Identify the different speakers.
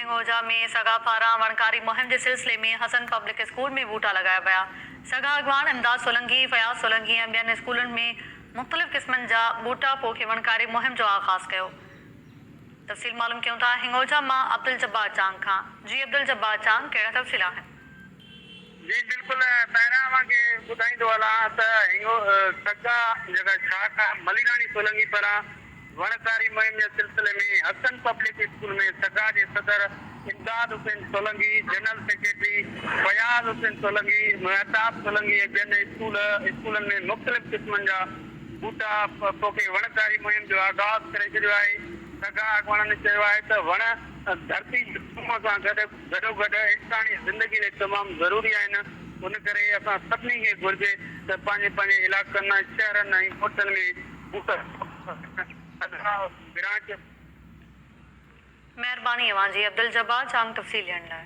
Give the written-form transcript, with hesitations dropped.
Speaker 1: हिंगोजा में सगा पारां वणकारी मुहिम के सिलसिले में हसन पब्लिक स्कूल में बूटा लगाया विया। सगा अॻवान इमदाद सोलंकी, फयाज़ सोलंकी ऐं ॿियनि स्कूलनि में मुख़्तलिफ़ क़िस्मनि जा बूटा पोखे वणकारी मुहिम जो आगाज़ कयो। तफ़सील मालूम कयूं था हिंगोजा मां अब्दुल जब्बार चांग खां। जी अब्दुल जब्बार चांग, कहिड़ा तफ़सील आहिनि?
Speaker 2: जी बिल्कुल, पहिरियां मूंखे ॿुधाईंदो हलां त सगा जेका शाख आहे मलीराणी सोलंकी पारां वणकारी मुहिम जे सिलसिले में हसन पब्लिक स्कूल में सगा जे सदर इमदाद हुसैन सोलंकी, जनरल सेक्रेटरी फयाज़ हुसैन सोलंकी, महताब सोलंकी ऐं ॿियनि स्कूलनि में मुख़्तलिफ़ क़िस्मनि जा बूटा पोखे वणकारी मुहिम जो आगाज़ करे छॾियो आहे। सगा अॻवाननि चयो आहे त वण धरती सां गॾोगॾु इंसानी ज़िंदगी लाइ तमामु ज़रूरी आहिनि। उन करे असां सभिनी खे घुरिजे त पंहिंजे पंहिंजे इलाइक़नि शहरनि ऐं ॻोठनि में बूटा
Speaker 1: महिरबानी अवां जी अब्दुल जब्बार चांग तफ़सील ॾियण लाइ।